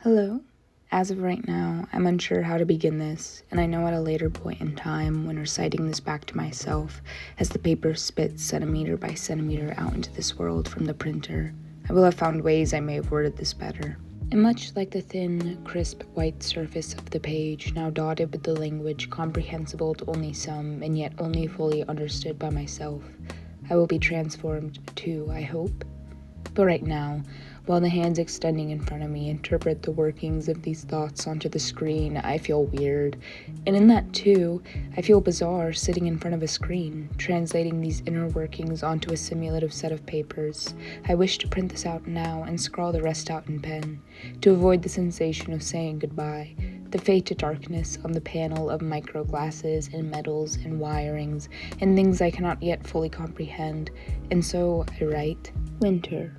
Hello. As of right now, I'm unsure how to begin this, and I know at a later point in time, when reciting this back to myself, as the paper spits centimeter by centimeter out into this world from the printer, I will have found ways I may have worded this better. And much like the thin, crisp white surface of the page, now dotted with the language comprehensible to only some, and yet only fully understood by myself, I will be transformed too, I hope. But right now, while the hands extending in front of me interpret the workings of these thoughts onto the screen, I feel weird. And in that too, I feel bizarre sitting in front of a screen, translating these inner workings onto a simulative set of papers. I wish to print this out now and scrawl the rest out in pen, to avoid the sensation of saying goodbye, the fade to darkness on the panel of microglasses and metals and wirings and things I cannot yet fully comprehend. And so I write, Winter.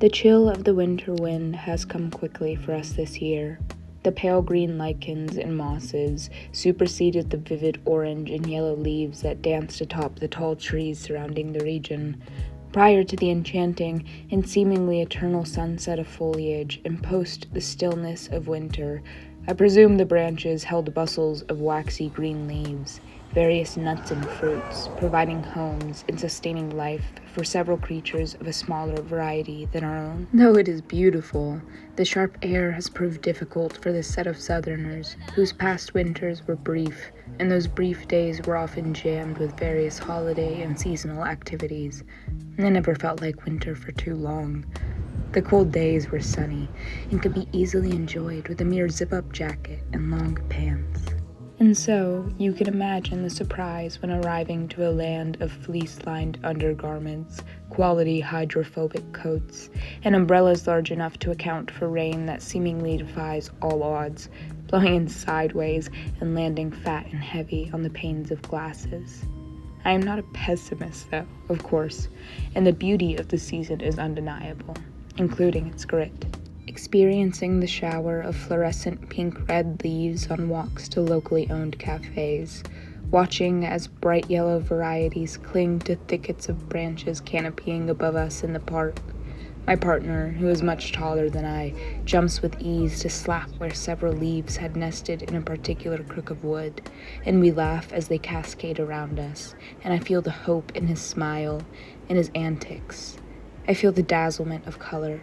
The chill of the winter wind has come quickly for us this year. The pale green lichens and mosses superseded the vivid orange and yellow leaves that danced atop the tall trees surrounding the region. Prior to the enchanting and seemingly eternal sunset of foliage and post the stillness of winter, I presume the branches held bustles of waxy green leaves, various nuts and fruits, providing homes and sustaining life for several creatures of a smaller variety than our own. Though it is beautiful, the sharp air has proved difficult for this set of Southerners, whose past winters were brief, and those brief days were often jammed with various holiday and seasonal activities. And I never felt like winter for too long. The cold days were sunny and could be easily enjoyed with a mere zip-up jacket and long pants. And so, you can imagine the surprise when arriving to a land of fleece-lined undergarments, quality hydrophobic coats, and umbrellas large enough to account for rain that seemingly defies all odds, blowing in sideways and landing fat and heavy on the panes of glasses. I am not a pessimist, though, of course, and the beauty of the season is undeniable, including its grit. Experiencing the shower of fluorescent pink-red leaves on walks to locally owned cafes, watching as bright yellow varieties cling to thickets of branches canopying above us in the park. My partner, who is much taller than I, jumps with ease to slap where several leaves had nested in a particular crook of wood, and we laugh as they cascade around us, and I feel the hope in his smile, in his antics. I feel the dazzlement of color,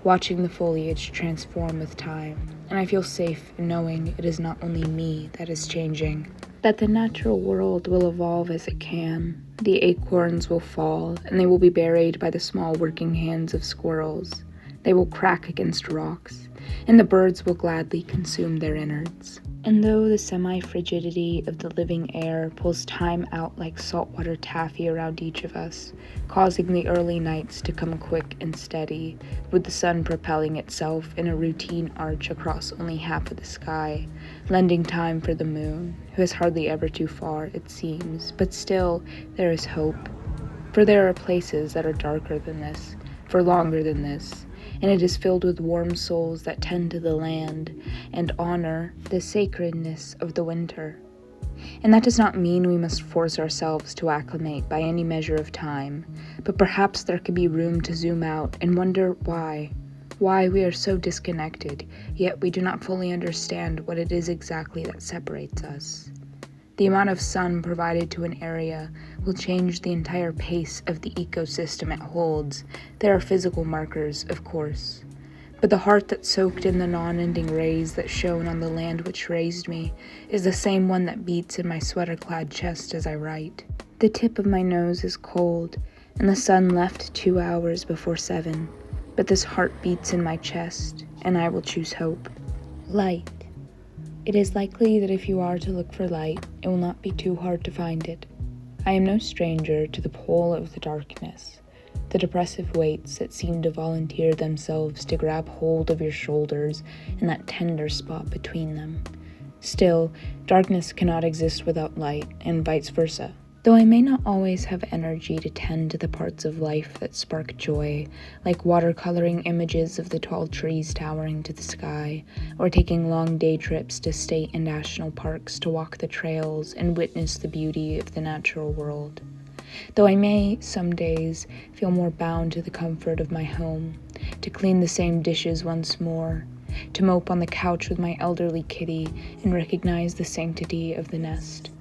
watching the foliage transform with time, and I feel safe in knowing it is not only me that is changing, that the natural world will evolve as it can. The acorns will fall, and they will be buried by the small working hands of squirrels. They will crack against rocks, and the birds will gladly consume their innards. And though the semi-frigidity of the living air pulls time out like saltwater taffy around each of us, causing the early nights to come quick and steady, with the sun propelling itself in a routine arch across only half of the sky, lending time for the moon, who is hardly ever too far, it seems, but still there is hope. For there are places that are darker than this, for longer than this, and it is filled with warm souls that tend to the land and honor the sacredness of the winter. And that does not mean we must force ourselves to acclimate by any measure of time, but perhaps there could be room to zoom out and wonder why we are so disconnected, yet we do not fully understand what it is exactly that separates us. The amount of sun provided to an area will change the entire pace of the ecosystem it holds. There are physical markers, of course, but the heart that soaked in the non-ending rays that shone on the land which raised me is the same one that beats in my sweater-clad chest as I write. The tip of my nose is cold, and the sun left 2 hours before 7, but this heart beats in my chest, and I will choose hope. Light. It is likely that if you are to look for light, it will not be too hard to find it. I am no stranger to the pull of the darkness, the depressive weights that seem to volunteer themselves to grab hold of your shoulders and that tender spot between them. Still, darkness cannot exist without light, and vice versa. Though I may not always have energy to tend to the parts of life that spark joy, like watercoloring images of the tall trees towering to the sky, or taking long day trips to state and national parks to walk the trails and witness the beauty of the natural world. Though I may, some days, feel more bound to the comfort of my home, to clean the same dishes once more, to mope on the couch with my elderly kitty and recognize the sanctity of the nest.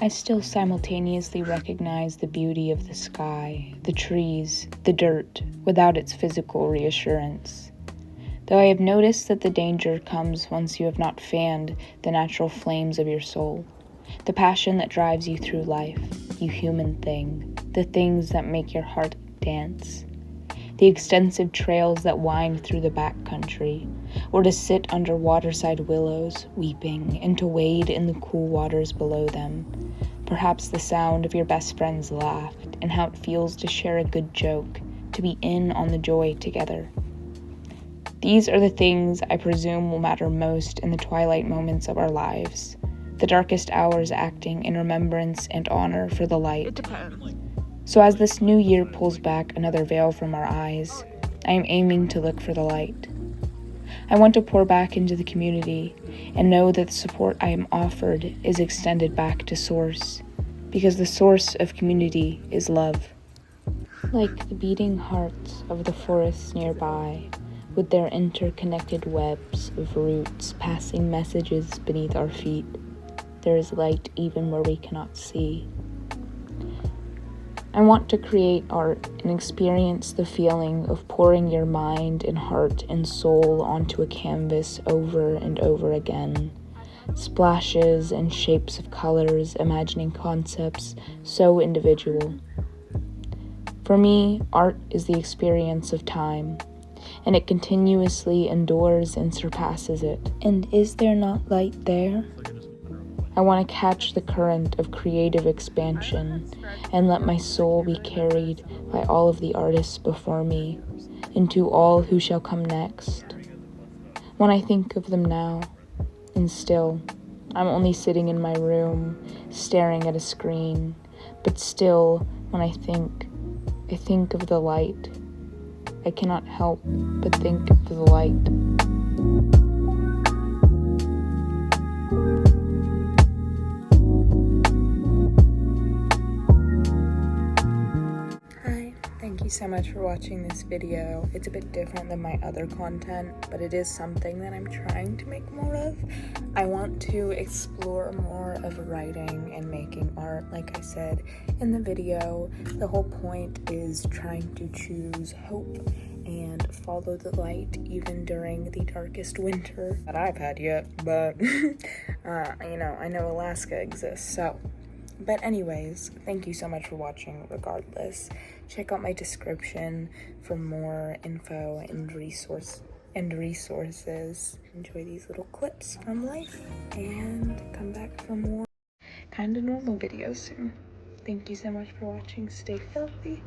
I still simultaneously recognize the beauty of the sky, the trees, the dirt, without its physical reassurance. Though I have noticed that the danger comes once you have not fanned the natural flames of your soul, the passion that drives you through life, you human thing, the things that make your heart dance. The extensive trails that wind through the backcountry, or to sit under waterside willows, weeping, and to wade in the cool waters below them. Perhaps the sound of your best friend's laugh, and how it feels to share a good joke, to be in on the joy together. These are the things I presume will matter most in the twilight moments of our lives, the darkest hours acting in remembrance and honor for the light. It depends. So as this new year pulls back another veil from our eyes, I am aiming to look for the light. I want to pour back into the community and know that the support I am offered is extended back to source, because the source of community is love. Like the beating hearts of the forests nearby, with their interconnected webs of roots passing messages beneath our feet, there is light even where we cannot see. I want to create art and experience the feeling of pouring your mind and heart and soul onto a canvas over and over again. Splashes and shapes of colors, imagining concepts so individual. For me, art is the experience of time, and it continuously endures and surpasses it. And is there not light there? I want to catch the current of creative expansion and let my soul be carried by all of the artists before me into all who shall come next. When I think of them now, and still, I'm only sitting in my room, staring at a screen, but still, when I think of the light. I cannot help but think of the light. Hi, thank you so much for watching this video. It's a bit different than my other content, but it is something that I'm trying to make more of. I want to explore more of writing and making art, like I said in the video. The whole point is trying to choose hope and follow the light even during the darkest winter that I've had yet, but I know Alaska exists, so. But anyways, thank you so much for watching regardless. Check out my description for more info and resources. Enjoy these little clips from life and come back for more kind of normal videos soon. Thank you so much for watching. Stay healthy.